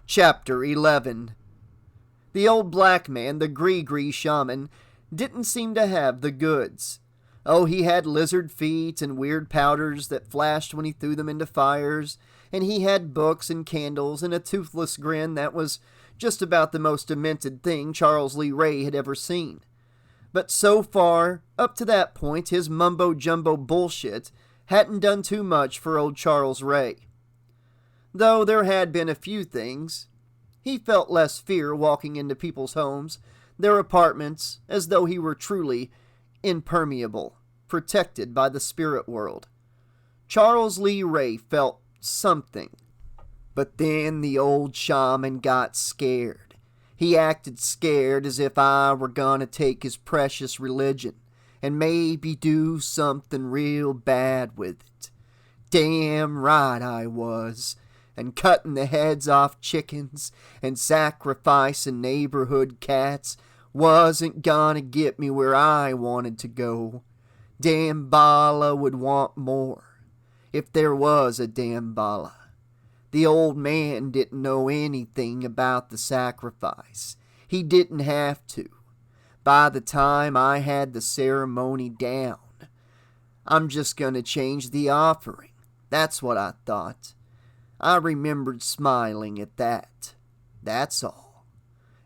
Chapter 11. The old black man, the Gree shaman, didn't seem to have the goods. Oh, he had lizard feet and weird powders that flashed when he threw them into fires, and he had books and candles and a toothless grin that was just about the most demented thing Charles Lee Ray had ever seen. But so far, up to that point, his mumbo-jumbo bullshit hadn't done too much for old Charles Ray. Though there had been a few things. He felt less fear walking into people's homes, their apartments, as though he were truly impermeable, protected by the spirit world. Charles Lee Ray felt something. But then the old shaman got scared. He acted scared as if I were gonna take his precious religion and maybe do something real bad with it. Damn right I was. And cutting the heads off chickens and sacrificing neighborhood cats wasn't gonna get me where I wanted to go. Damballa would want more, if there was a Damballa. The old man didn't know anything about the sacrifice. He didn't have to. By the time I had the ceremony down, I'm just gonna change the offering. That's what I thought. I remembered smiling at that. That's all.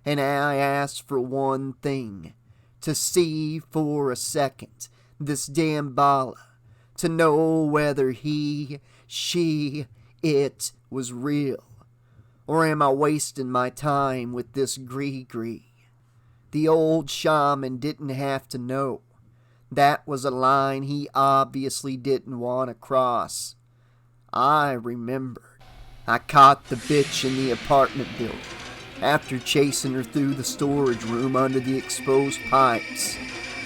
And I asked for one thing. To see for a second this Damballa. To know whether he, she, it was real. Or am I wasting my time with this Gree? The old shaman didn't have to know. That was a line he obviously didn't want to cross. I remembered. I caught the bitch in the apartment building after chasing her through the storage room under the exposed pipes.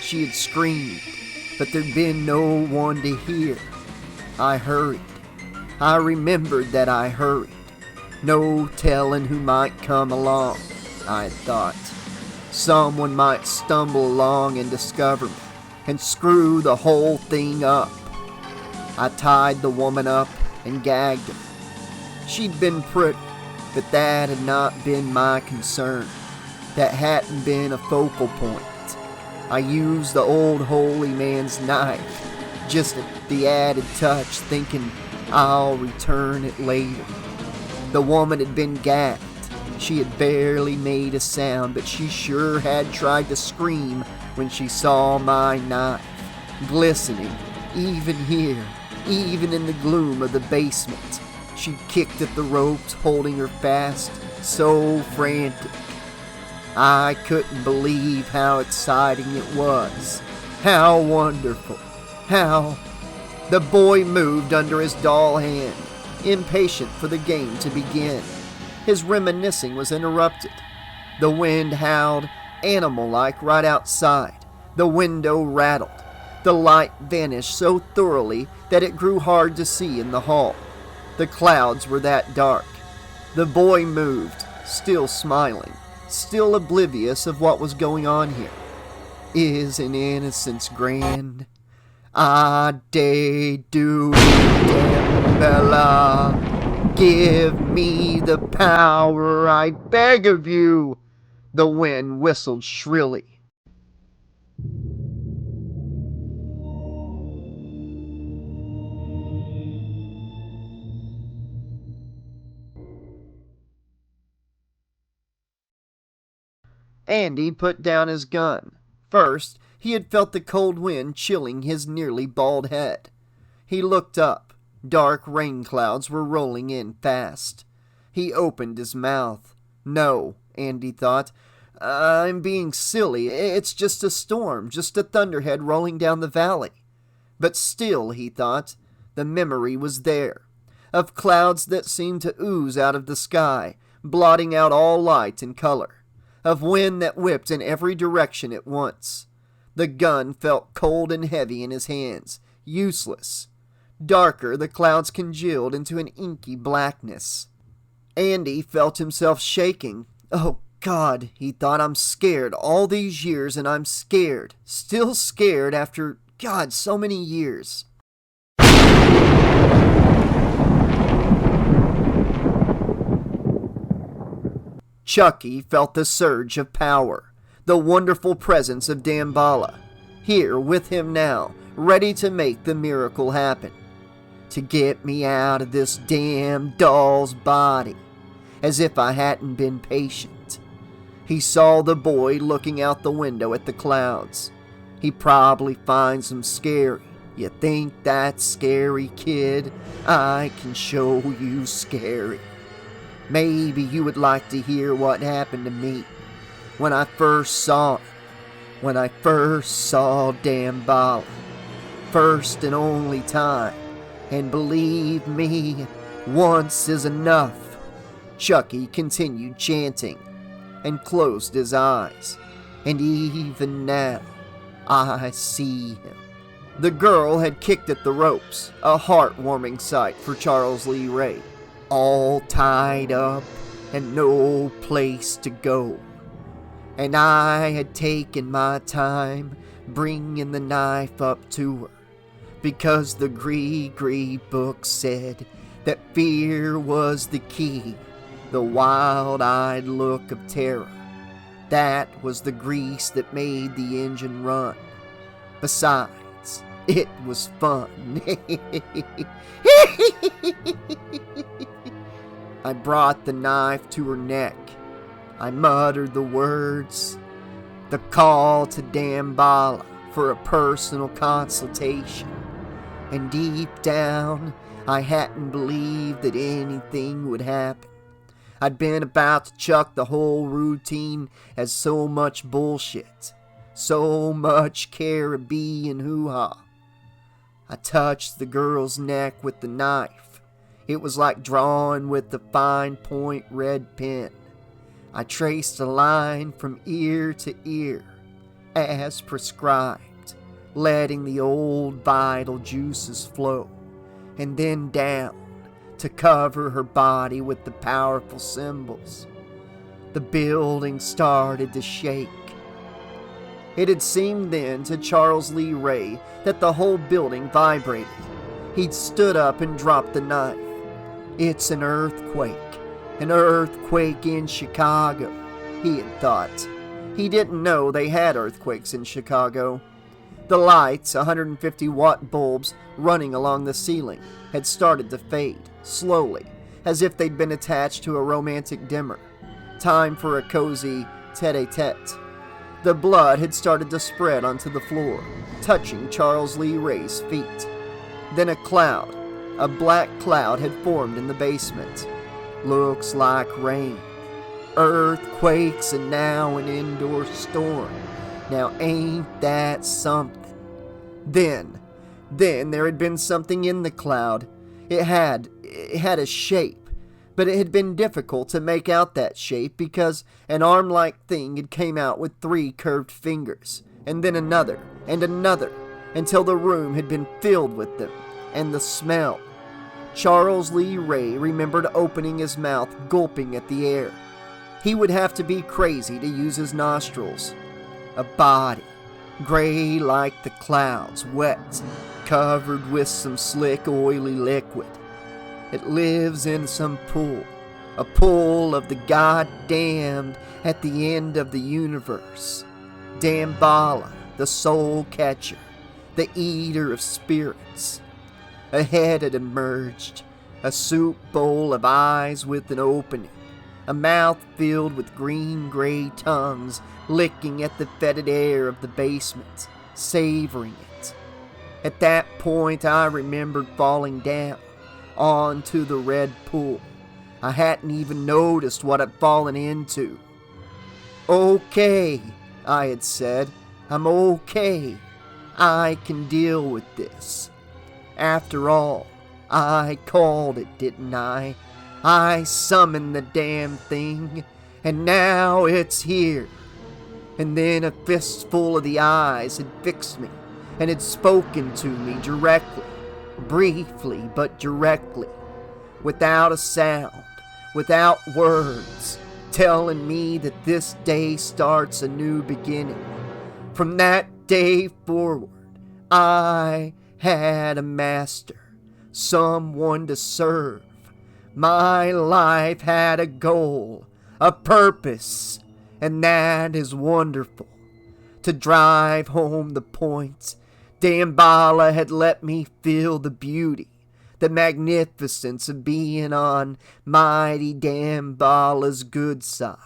She had screamed, but there'd been no one to hear. I hurried. I remembered that I hurried. No telling who might come along, I had thought. Someone might stumble along and discover me and screw the whole thing up. I tied the woman up and gagged her. She'd been pretty, but that had not been my concern. That hadn't been a focal point. I used the old holy man's knife, just the added touch, thinking I'll return it later. The woman had been gagged. She had barely made a sound, but she sure had tried to scream when she saw my knife, glistening, even here, even in the gloom of the basement. She kicked at the ropes, holding her fast, so frantic. I couldn't believe how exciting it was. How wonderful. How... The boy moved under his doll hand, impatient for the game to begin. His reminiscing was interrupted. The wind howled, animal-like, right outside. The window rattled. The light vanished so thoroughly that it grew hard to see in the hall. The clouds were that dark. The boy moved, still smiling, still oblivious of what was going on here. Isn't innocence grand? Ah, day do Damballa, give me the power, I beg of you. The wind whistled shrilly. Andy put down his gun. First, he had felt the cold wind chilling his nearly bald head. He looked up. Dark rain clouds were rolling in fast. He opened his mouth. No, Andy thought. I'm being silly. It's just a storm, just a thunderhead rolling down the valley. But still, he thought, the memory was there, of clouds that seemed to ooze out of the sky, blotting out all light and color. Of wind that whipped in every direction at once. The gun felt cold and heavy in his hands, useless. Darker, the clouds congealed into an inky blackness. Andy felt himself shaking. Oh, God, he thought, I'm scared all these years, and I'm scared, still scared after, God, so many years. Chucky felt the surge of power, the wonderful presence of Damballa, here with him now, ready to make the miracle happen. To get me out of this damn doll's body, as if I hadn't been patient. He saw the boy looking out the window at the clouds. He probably finds them scary. You think that's scary, kid? I can show you scary. Maybe you would like to hear what happened to me when I first saw it. When I first saw Damballa. First and only time. And believe me, once is enough. Chucky continued chanting and closed his eyes. And even now, I see him. The girl had kicked at the ropes, a heartwarming sight for Charles Lee Ray. All tied up and no place to go. And I had taken my time bringing the knife up to her, because the Gree book said that fear was the key, the wild-eyed look of terror. That was the grease that made the engine run. Besides, it was fun. I brought the knife to her neck. I muttered the words, the call to Damballa for a personal consultation. And deep down, I hadn't believed that anything would happen. I'd been about to chuck the whole routine as so much bullshit, so much Caribbean hoo-ha. I touched the girl's neck with the knife. It was like drawing with the fine point red pen. I traced a line from ear to ear, as prescribed, letting the old vital juices flow, and then down to cover her body with the powerful symbols. The building started to shake. It had seemed then to Charles Lee Ray that the whole building vibrated. He'd stood up and dropped the knife. It's an earthquake in Chicago, he had thought. He didn't know they had earthquakes in Chicago. The lights, 150-watt bulbs running along the ceiling, had started to fade, slowly, as if they'd been attached to a romantic dimmer. Time for a cozy tete-a-tete. The blood had started to spread onto the floor, touching Charles Lee Ray's feet. Then a black cloud had formed in the basement. Looks like rain. Earthquakes and now an indoor storm. Now ain't that something? Then there had been something in the cloud. It had a shape, but it had been difficult to make out that shape because an arm-like thing had came out with 3 curved fingers, and then another, and another, until the room had been filled with them, and the smell. Charles Lee Ray remembered opening his mouth, gulping at the air. He would have to be crazy to use his nostrils. A body, gray like the clouds, wet, covered with some slick, oily liquid. It lives in some pool, a pool of the goddamned at the end of the universe. Damballa, the soul catcher, the eater of spirits. A head had emerged, a soup bowl of eyes with an opening, a mouth filled with green-gray tongues licking at the fetid air of the basement, savoring it. At that point, I remembered falling down onto the red pool. I hadn't even noticed what I'd fallen into. "Okay," I had said. "I'm okay. I can deal with this. After all, I called it, didn't I? I summoned the damn thing, and now it's here." And then a fistful of the eyes had fixed me, and had spoken to me directly, briefly but directly, without a sound, without words, telling me that this day starts a new beginning. From that day forward, I had a master, someone to serve. My life had a goal, a purpose, and that is wonderful. To drive home the point, Damballa had let me feel the beauty, the magnificence of being on mighty Damballa's good side.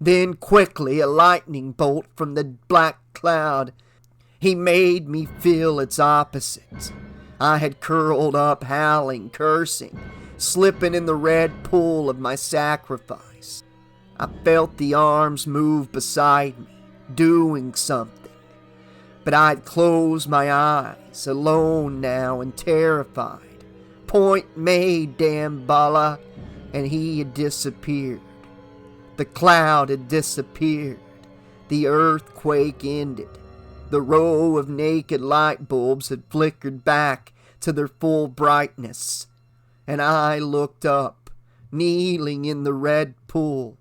Then quickly a lightning bolt from the black cloud, he made me feel its opposite. I had curled up howling, cursing, slipping in the red pool of my sacrifice. I felt the arms move beside me, doing something. But I'd closed my eyes, alone now and terrified. Point made, Damballa, and he had disappeared. The cloud had disappeared. The earthquake ended. The row of naked light bulbs had flickered back to their full brightness. And I looked up, kneeling in the red pool.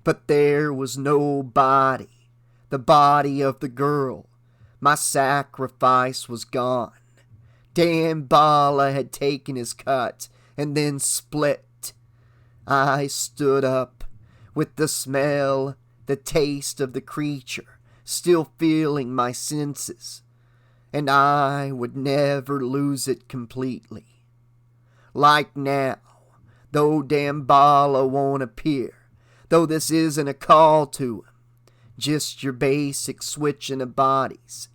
But there was no body. The body of the girl. My sacrifice was gone. Damballa had taken his cut and then split. I stood up, with the smell, the taste of the creature, still feeling my senses, and I would never lose it completely. Like now, though Damballa won't appear, though this isn't a call to him, just your basic switching of bodies,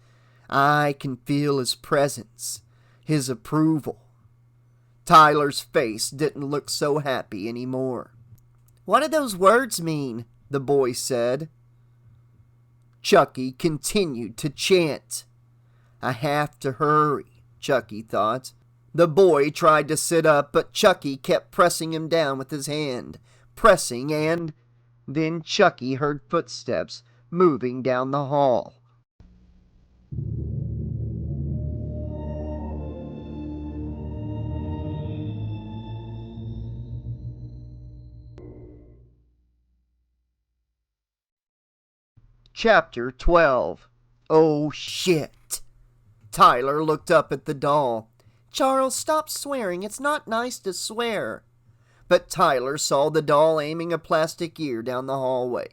I can feel his presence, his approval. Tyler's face didn't look so happy anymore. "What do those words mean?" the boy said. Chucky continued to chant. I have to hurry, Chucky thought. The boy tried to sit up, but Chucky kept pressing him down with his hand. Pressing, and then Chucky heard footsteps moving down the hall. Chapter 12. Oh shit. Tyler looked up at the doll. "Charles, stop swearing. It's not nice to swear." But Tyler saw the doll aiming a plastic ear down the hallway.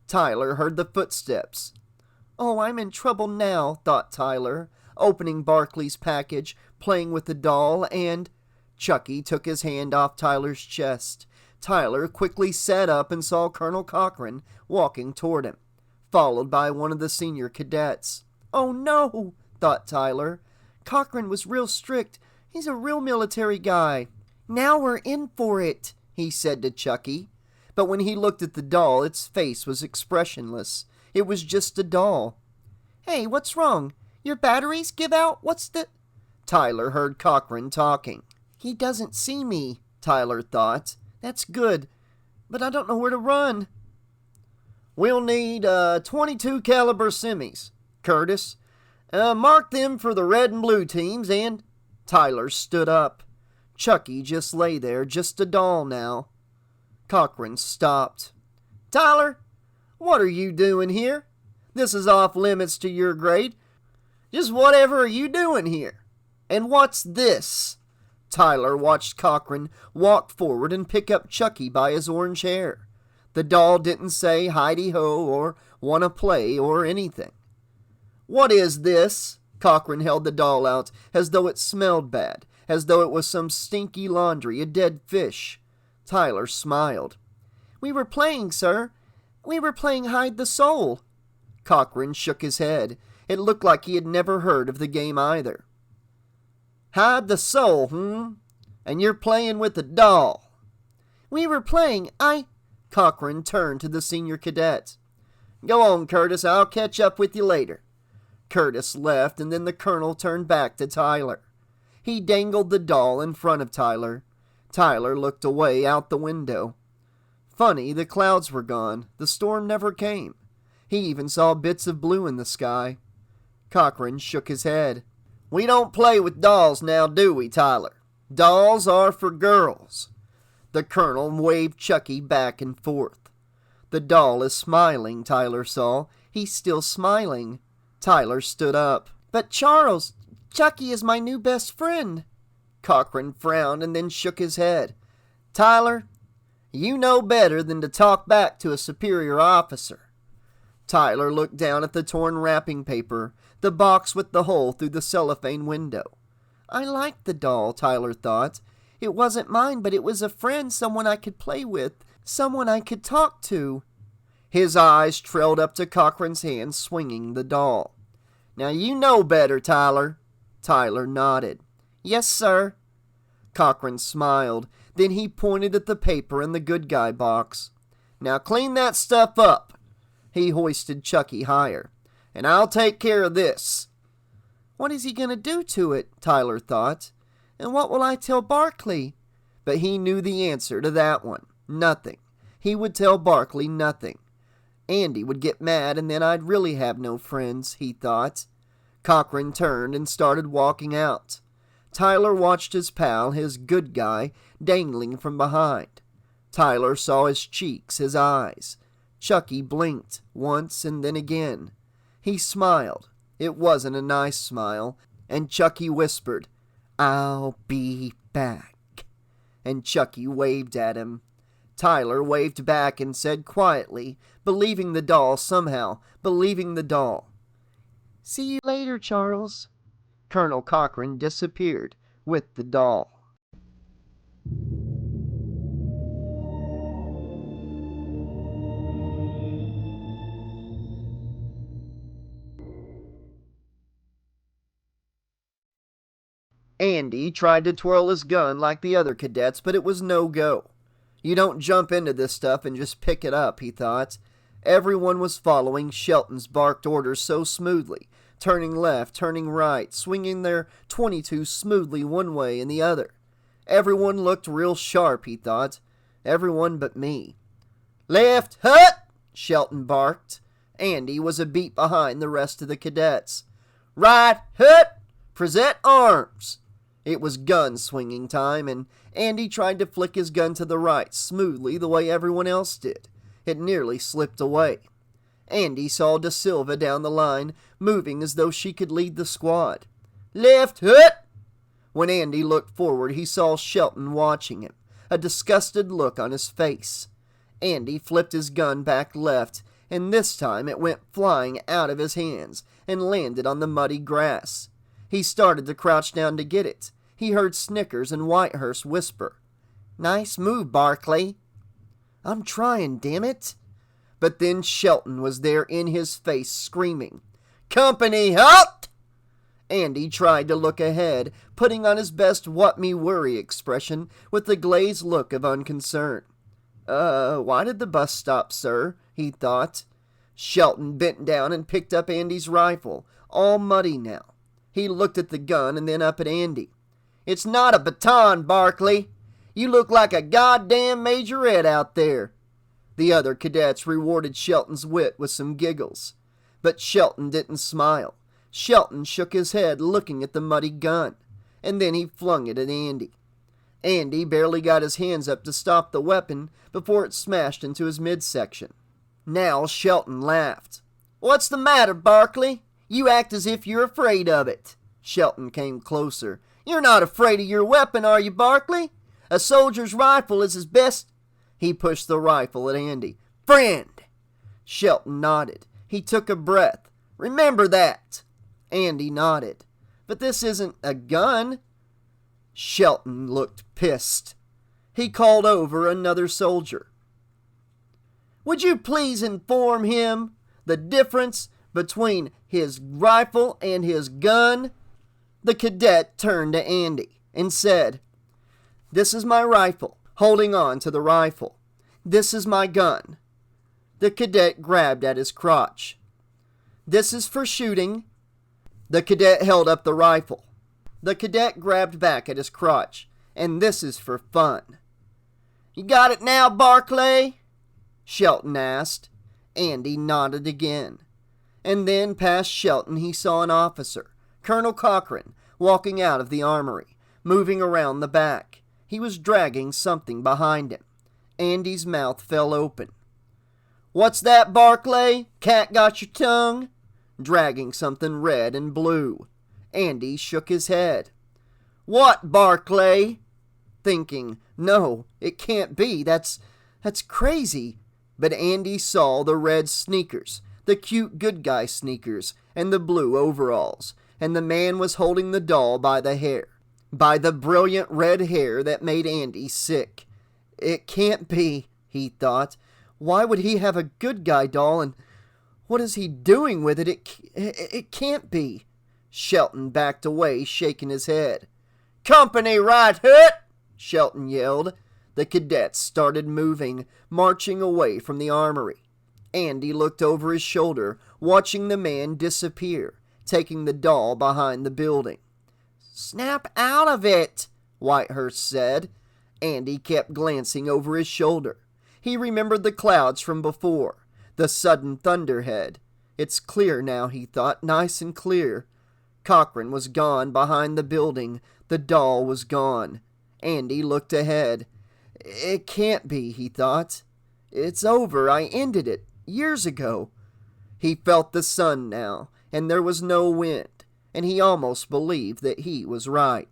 Tyler heard the footsteps. "Oh, I'm in trouble now," thought Tyler, opening Barkley's package, playing with the doll, and Chucky took his hand off Tyler's chest. Tyler quickly sat up and saw Colonel Cochran walking toward him, followed by one of the senior cadets. "Oh no," thought Tyler. "Cochran was real strict. He's a real military guy." "Now we're in for it," he said to Chucky. But when he looked at the doll, its face was expressionless. It was just a doll. "Hey, what's wrong? Your batteries give out? What's the—" Tyler heard Cochran talking. "He doesn't see me," Tyler thought. "That's good, but I don't know where to run." "We'll need 22 caliber semis, Curtis. Mark them for the red and blue teams, and—" Tyler stood up. Chucky just lay there, just a doll now. Cochran stopped. "Tyler, what are you doing here? This is off limits to your grade. Just whatever are you doing here? And what's this?" Tyler watched Cochran walk forward and pick up Chucky by his orange hair. The doll didn't say hidey-ho or wanna play or anything. "What is this?" Cochran held the doll out as though it smelled bad, as though it was some stinky laundry, a dead fish. Tyler smiled. "We were playing, sir. We were playing Hide the Soul." Cochran shook his head. It looked like he had never heard of the game either. "Hide the Soul, And you're playing with a doll?" "We were playing, Cochran turned to the senior cadet. "Go on, Curtis. I'll catch up with you later." Curtis left, and then the colonel turned back to Tyler. He dangled the doll in front of Tyler. Tyler looked away out the window. Funny, the clouds were gone. The storm never came. He even saw bits of blue in the sky. Cochran shook his head. "We don't play with dolls now, do we, Tyler? Dolls are for girls." The colonel waved Chucky back and forth. "The doll is smiling," Tyler saw. "He's still smiling." Tyler stood up. "But Charles, Chucky is my new best friend." Cochran frowned and then shook his head. "Tyler, You know better than to talk back to a superior officer. Tyler looked down at the torn wrapping paper, the box with the hole through the cellophane window. I liked the doll, Tyler thought. It wasn't mine, but it was a friend, someone I could play with, someone I could talk to. His eyes trailed up to Cochran's hand swinging the doll. Now you know better, Tyler. Tyler nodded. Yes, sir. Cochran smiled. Then he pointed at the paper in the good guy box. Now clean that stuff up. He hoisted Chucky higher. And I'll take care of this. What is he going to do to it? Tyler thought. And what will I tell Barkley? But he knew the answer to that one. Nothing. He would tell Barkley nothing. Andy would get mad, and then I'd really have no friends, he thought. Cochran turned and started walking out. Tyler watched his pal, his good guy, dangling from behind. Tyler saw his cheeks, his eyes. Chucky blinked, once and then again. He smiled. It wasn't a nice smile, and Chucky whispered, I'll be back. And Chucky waved at him. Tyler waved back and said quietly, believing the doll somehow, believing the doll, See you later, Charles. Colonel Cochran disappeared with the doll. Andy tried to twirl his gun like the other cadets, but it was no go. You don't jump into this stuff and just pick it up, he thought. Everyone was following Shelton's barked orders so smoothly, turning left, turning right, swinging their .22 smoothly one way and the other. Everyone looked real sharp, he thought. Everyone but me. Left, hut! Shelton barked. Andy was a beat behind the rest of the cadets. Right, hut! Present arms! It was gun swinging time, and Andy tried to flick his gun to the right smoothly the way everyone else did. It nearly slipped away. Andy saw Da Silva down the line, moving as though she could lead the squad. Left, hut! When Andy looked forward, he saw Shelton watching him, a disgusted look on his face. Andy flipped his gun back left, and this time it went flying out of his hands and landed on the muddy grass. He started to crouch down to get it. He heard Snickers and Whitehurst whisper, Nice move, Barkley. I'm trying, damn it. But then Shelton was there in his face, screaming, Company, halt! Andy tried to look ahead, putting on his best what-me-worry expression with the glazed look of unconcern. Why did the bus stop, sir? He thought. Shelton bent down and picked up Andy's rifle, all muddy now. He looked at the gun and then up at Andy. It's not a baton, Barkley. You look like a goddamn majorette out there. The other cadets rewarded Shelton's wit with some giggles. But Shelton didn't smile. Shelton shook his head, looking at the muddy gun, and then he flung it at Andy. Andy barely got his hands up to stop the weapon before it smashed into his midsection. Now Shelton laughed. What's the matter, Barkley? You act as if you're afraid of it. Shelton came closer. You're not afraid of your weapon, are you, Barkley? A soldier's rifle is his best... He pushed the rifle at Andy. Friend! Shelton nodded. He took a breath. Remember that. Andy nodded. But this isn't a gun. Shelton looked pissed. He called over another soldier. Would you please inform him the difference between his rifle and his gun? The cadet turned to Andy and said, This is my rifle, holding on to the rifle. This is my gun. The cadet grabbed at his crotch. This is for shooting. The cadet held up the rifle. The cadet grabbed back at his crotch. And this is for fun. You got it now, Barkley? Shelton asked. Andy nodded again. And then past Shelton he saw an officer, Colonel Cochran, walking out of the armory, moving around the back. He was dragging something behind him. Andy's mouth fell open. What's that, Barkley? Cat got your tongue? Dragging something red and blue. Andy shook his head. What, Barkley? Thinking, no, it can't be. That's That's crazy. But Andy saw the red sneakers, the cute good guy sneakers, and the blue overalls, and the man was holding the doll by the hair. By the brilliant red hair that made Andy sick. It can't be, he thought. Why would he have a good guy doll, and what is he doing with it? It can't be. Shelton backed away, shaking his head. "Company right hut!" Shelton yelled. The cadets started moving, marching away from the armory. Andy looked over his shoulder, watching the man disappear, taking the doll behind the building. "Snap out of it," Whitehurst said. Andy kept glancing over his shoulder. He remembered the clouds from before, the sudden thunderhead. It's clear now, he thought, nice and clear. Cochran was gone behind the building. The doll was gone. Andy looked ahead. It can't be, he thought. It's over. I ended it years ago. He felt the sun now, and there was no wind, and he almost believed that he was right.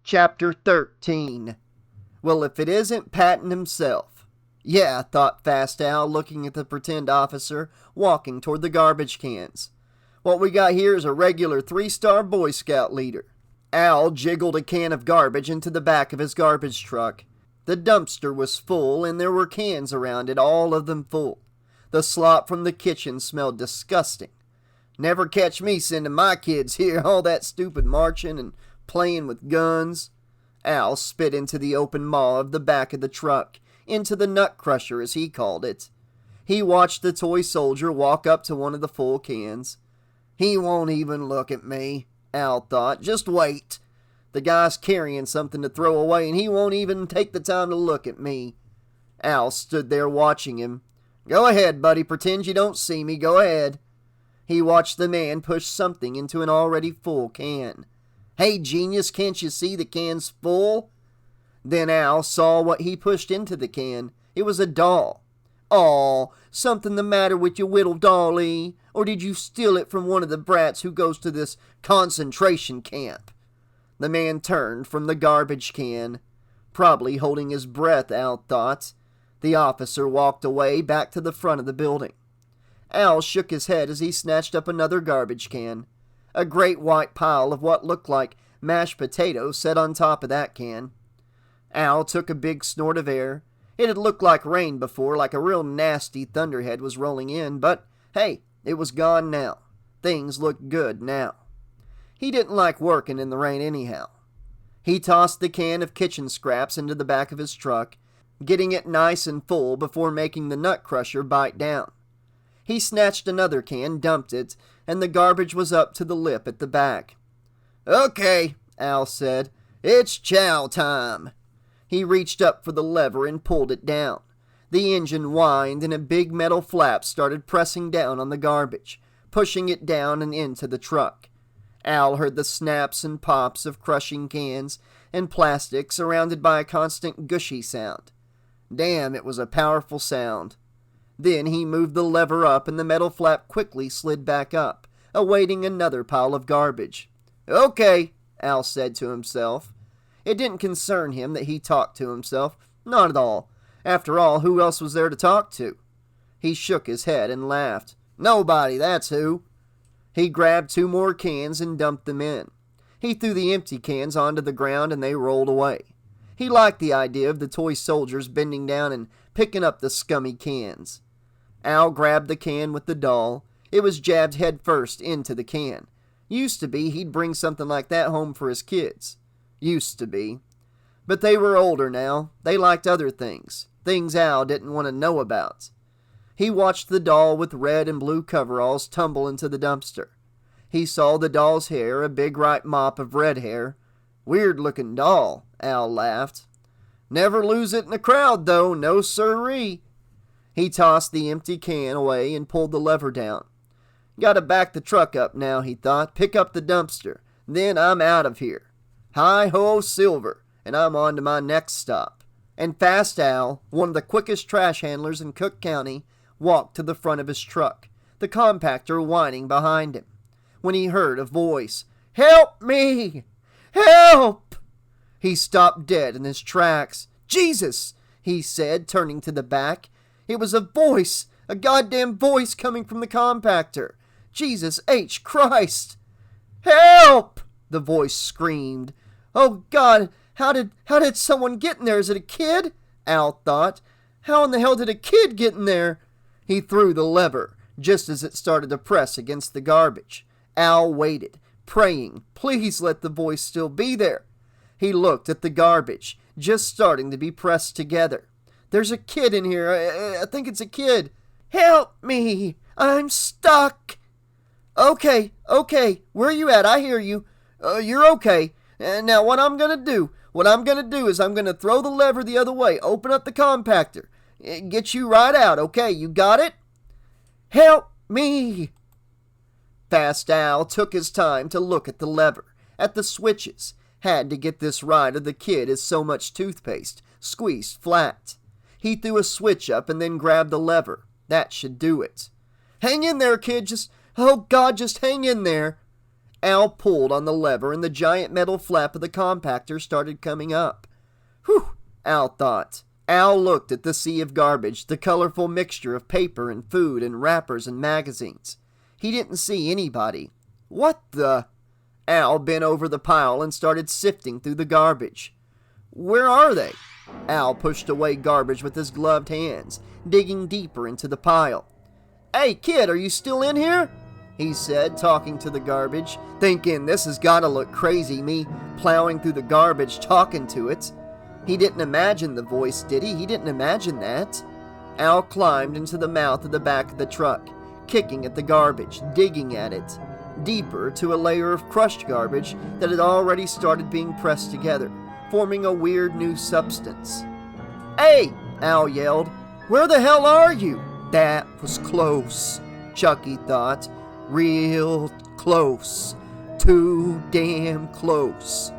Chapter 13. Well, if it isn't Patton himself. Yeah, thought Fast Al, looking at the pretend officer walking toward the garbage cans. What we got here is a regular 3-star Boy Scout leader. Al jiggled a can of garbage into the back of his garbage truck. The dumpster was full, and there were cans around it, all of them full. The slop from the kitchen smelled disgusting. Never catch me sending my kids here, all that stupid marching and playing with guns. Al spit into the open maw of the back of the truck, into the nut crusher as he called it. He watched the toy soldier walk up to one of the full cans. He won't even look at me, Al thought. Just wait. The guy's carrying something to throw away, and he won't even take the time to look at me. Al stood there watching him. Go ahead, buddy. Pretend you don't see me. Go ahead. He watched the man push something into an already full can. Hey, genius, can't you see the can's full? Then Al saw what he pushed into the can. It was a doll. Aw, something the matter with your whittle dolly? Or did you steal it from one of the brats who goes to this concentration camp? The man turned from the garbage can, probably holding his breath, Al thought. The officer walked away back to the front of the building. Al shook his head as he snatched up another garbage can. A great white pile of what looked like mashed potatoes sat on top of that can. Al took a big snort of air. It had looked like rain before, like a real nasty thunderhead was rolling in, but hey, it was gone now. Things looked good now. He didn't like working in the rain anyhow. He tossed the can of kitchen scraps into the back of his truck, getting it nice and full before making the nut crusher bite down. He snatched another can, dumped it, and the garbage was up to the lip at the back. Okay, Al said. It's chow time. He reached up for the lever and pulled it down. The engine whined and a big metal flap started pressing down on the garbage, pushing it down and into the truck. Al heard the snaps and pops of crushing cans and plastic surrounded by a constant gushy sound. Damn, it was a powerful sound. Then he moved the lever up and the metal flap quickly slid back up, awaiting another pile of garbage. Okay, Al said to himself. It didn't concern him that he talked to himself. Not at all. After all, who else was there to talk to? He shook his head and laughed. Nobody, that's who. He grabbed 2 more cans and dumped them in. He threw the empty cans onto the ground and they rolled away. He liked the idea of the toy soldiers bending down and picking up the scummy cans. Al grabbed the can with the doll. It was jabbed head first into the can. Used to be he'd bring something like that home for his kids. Used to be. But they were older now. They liked other things. Things Al didn't want to know about. He watched the doll with red and blue coveralls tumble into the dumpster. He saw the doll's hair, a big ripe mop of red hair. Weird-looking doll, Al laughed. Never lose it in a crowd, though, no sirree. He tossed the empty can away and pulled the lever down. Gotta back the truck up now, he thought. Pick up the dumpster. Then I'm out of here. Hi-ho, Silver, and I'm on to my next stop. And Fast Al, one of the quickest trash handlers in Cook County, walked to the front of his truck, the compactor whining behind him, when he heard a voice. Help me! Help! He stopped dead in his tracks. Jesus! He said, turning to the back. It was a voice, a goddamn voice coming from the compactor. Jesus H. Christ! Help! The voice screamed. Oh God, how did someone get in there? Is it a kid? Al thought. How in the hell did a kid get in there? He threw the lever, just as it started to press against the garbage. Al waited, praying, please let the voice still be there. He looked at the garbage, just starting to be pressed together. There's a kid in here. I think it's a kid. Help me! I'm stuck! Okay. Where are you at? I hear you. You're okay. Now what I'm gonna do is I'm gonna throw the lever the other way, open up the compactor, get you right out, okay? You got it? Help me! Fast Al took his time to look at the lever, at the switches. Had to get this right or the kid is so much toothpaste, squeezed flat. He threw a switch up and then grabbed the lever. That should do it. Hang in there, kid, just hang in there. Al pulled on the lever and the giant metal flap of the compactor started coming up. Whew, Al thought. Al looked at the sea of garbage, the colorful mixture of paper and food and wrappers and magazines. He didn't see anybody. What the? Al bent over the pile and started sifting through the garbage. Where are they? Al pushed away garbage with his gloved hands, digging deeper into the pile. Hey, kid, are you still in here? He said, talking to the garbage, thinking this has got to look crazy, me plowing through the garbage, talking to it. He didn't imagine the voice, did he? He didn't imagine that. Al climbed into the mouth of the back of the truck, kicking at the garbage, digging at it, deeper to a layer of crushed garbage that had already started being pressed together, forming a weird new substance. Hey! Al yelled. Where the hell are you? That was close, Chucky thought. Real close. Too damn close.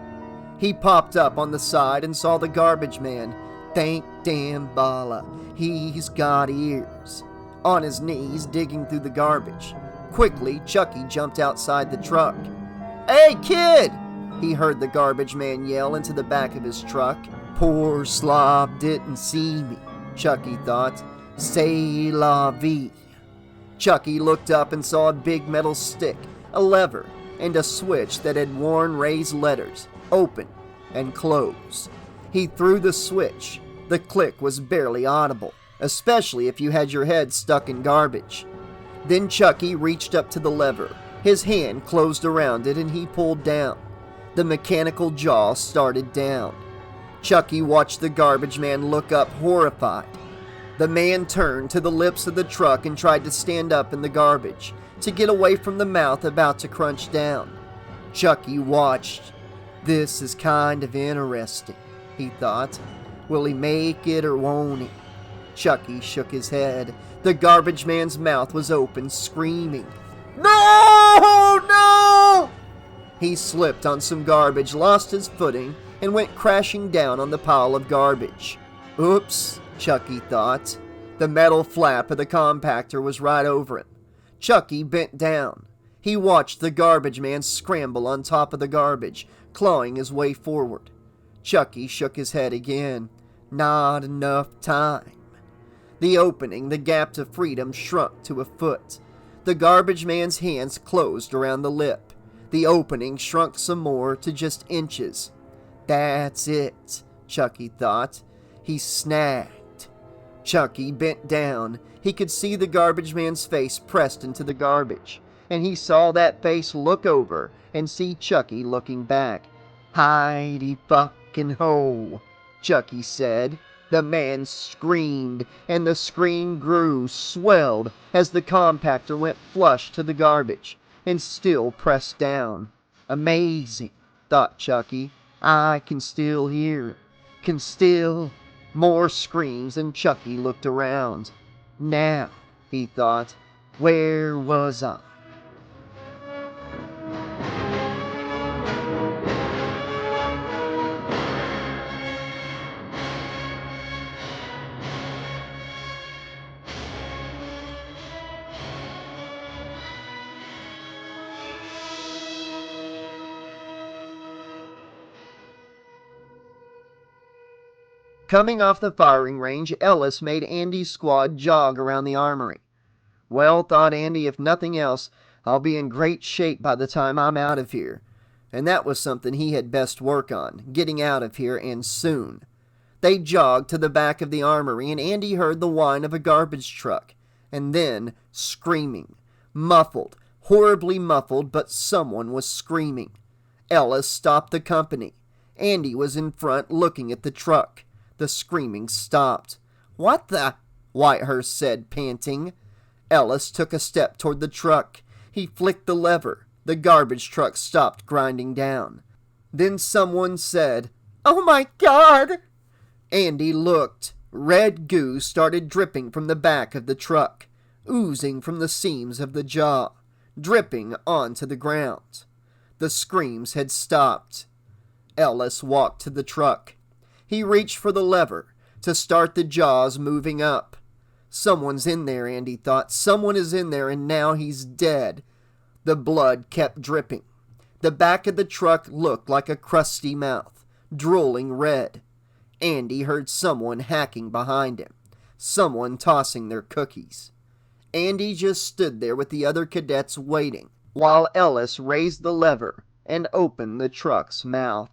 He popped up on the side and saw the garbage man. Thank damn Bala. He's got ears. On his knees, digging through the garbage. Quickly, Chucky jumped outside the truck. Hey, kid! He heard the garbage man yell into the back of his truck. Poor slob didn't see me, Chucky thought. C'est la vie. Chucky looked up and saw a big metal stick, a lever, and a switch that had worn raised letters, open and close. He threw the switch. The click was barely audible, especially if you had your head stuck in garbage. Then Chucky reached up to the lever. His hand closed around it and he pulled down. The mechanical jaw started down. Chucky watched the garbage man look up, horrified. The man turned to the lips of the truck and tried to stand up in the garbage, to get away from the mouth about to crunch down. Chucky watched. This is kind of interesting, he thought. Will he make it or won't he? Chucky shook his head. The garbage man's mouth was open, screaming. No! No! He slipped on some garbage, lost his footing, and went crashing down on the pile of garbage. Oops, Chucky thought. The metal flap of the compactor was right over him. Chucky bent down. He watched the garbage man scramble on top of the garbage, clawing his way forward. Chucky shook his head again. Not enough time. The opening, the gap to freedom, shrunk to a foot. The garbage man's hands closed around the lip. The opening shrunk some more to just inches. That's it, Chucky thought. He snagged. Chucky bent down. He could see the garbage man's face pressed into the garbage, and he saw that face look over and see Chucky looking back. Heidi fucking ho, Chucky said. The man screamed, and the scream grew, swelled, as the compactor went flush to the garbage. and still pressed down. Amazing, thought Chucky. I can still hear, can still... More screams, and Chucky looked around. Now, he thought, where was I? Coming off the firing range, Ellis made Andy's squad jog around the armory. Well, thought Andy, if nothing else, I'll be in great shape by the time I'm out of here. And that was something he had best work on, getting out of here, and soon. They jogged to the back of the armory, and Andy heard the whine of a garbage truck. And then, screaming. Muffled, horribly muffled, but someone was screaming. Ellis stopped the company. Andy was in front, looking at the truck. The screaming stopped. What the? Whitehurst said, panting. Ellis took a step toward the truck. He flicked the lever. The garbage truck stopped grinding down. Then someone said, "Oh my God!" Andy looked. Red goo started dripping from the back of the truck, oozing from the seams of the jaw, dripping onto the ground. The screams had stopped. Ellis walked to the truck. He reached for the lever to start the jaws moving up. Someone's in there, Andy thought. Someone is in there, and now he's dead. The blood kept dripping. The back of the truck looked like a crusty mouth, drooling red. Andy heard someone hacking behind him, someone tossing their cookies. Andy just stood there with the other cadets waiting, while Ellis raised the lever and opened the truck's mouth.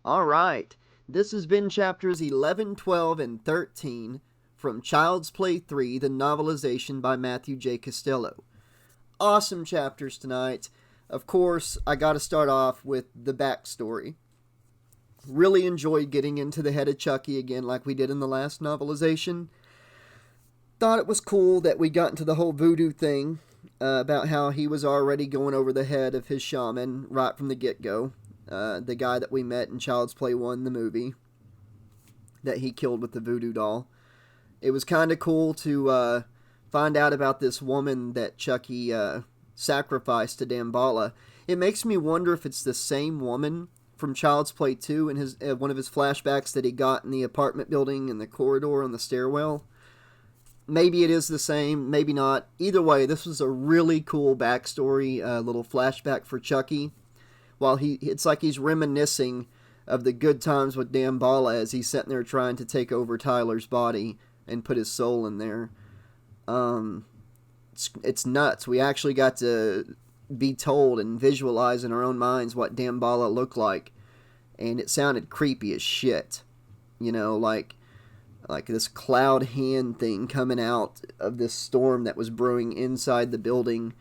Alright, this has been chapters 11, 12, and 13 from Child's Play 3, the novelization by Matthew J. Costello. Awesome chapters tonight. Of course, I gotta start off with the backstory. Really enjoyed getting into the head of Chucky again like we did in the last novelization. Thought it was cool that we got into the whole voodoo thing, about how he was already going over the head of his shaman right from the get-go. The guy that we met in Child's Play 1, the movie, that he killed with the voodoo doll. It was kind of cool to find out about this woman that Chucky sacrificed to Damballa. It makes me wonder if it's the same woman from Child's Play 2 in his one of his flashbacks that he got in the apartment building in the corridor on the stairwell. Maybe it is the same, maybe not. Either way, this was a really cool backstory, little flashback for Chucky. While it's like he's reminiscing of the good times with Damballa as he's sitting there trying to take over Tyler's body and put his soul in there. It's nuts. We actually got to be told and visualize in our own minds what Damballa looked like, and it sounded creepy as shit. You know, like this cloud hand thing coming out of this storm that was brewing inside the building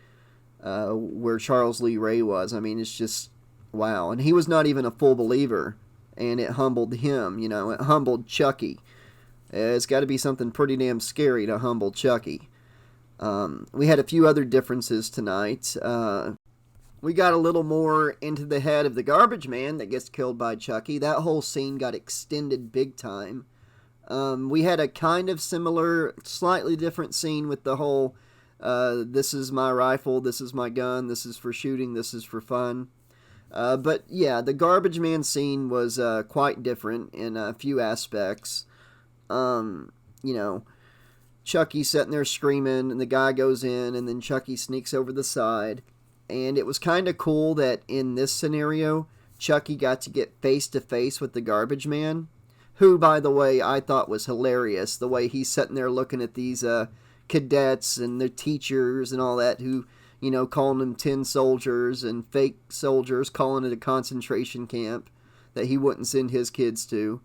where Charles Lee Ray was. I mean, it's just... wow. And he was not even a full believer, and it humbled him, you know, it humbled Chucky. It's got to be something pretty damn scary to humble Chucky. We had a few other differences tonight. We got a little more into the head of the garbage man that gets killed by Chucky. That whole scene got extended big time. We had a kind of similar, slightly different scene with the whole, this is my rifle, this is my gun, this is for shooting, this is for fun. But yeah, the garbage man scene was quite different in a few aspects. You know, Chucky's sitting there screaming, and the guy goes in, and then Chucky sneaks over the side. And it was kind of cool that in this scenario, Chucky got to get face-to-face with the garbage man, who, by the way, I thought was hilarious, the way he's sitting there looking at these cadets and their teachers and all that, who... you know, calling them tin soldiers and fake soldiers, calling it a concentration camp that he wouldn't send his kids to.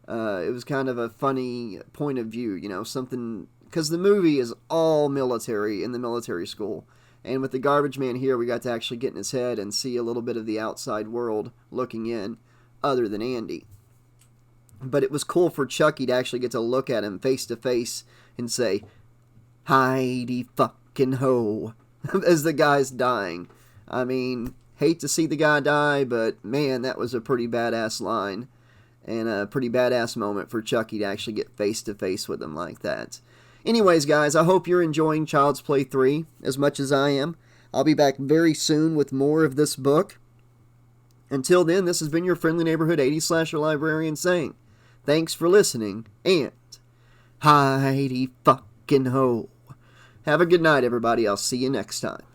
It was kind of a funny point of view, you know, something... because the movie is all military in the military school. And with the garbage man here, we got to actually get in his head and see a little bit of the outside world looking in, other than Andy. But it was cool for Chucky to actually get to look at him face to face and say, "Heidi fucking ho," as the guy's dying. I mean, hate to see the guy die, but man, that was a pretty badass line. And a pretty badass moment for Chucky to actually get face to face with him like that. Anyways, guys, I hope you're enjoying Child's Play 3 as much as I am. I'll be back very soon with more of this book. Until then, this has been your friendly neighborhood 80s slasher librarian saying, thanks for listening, and Heidi fucking ho. Have a good night, everybody. I'll see you next time.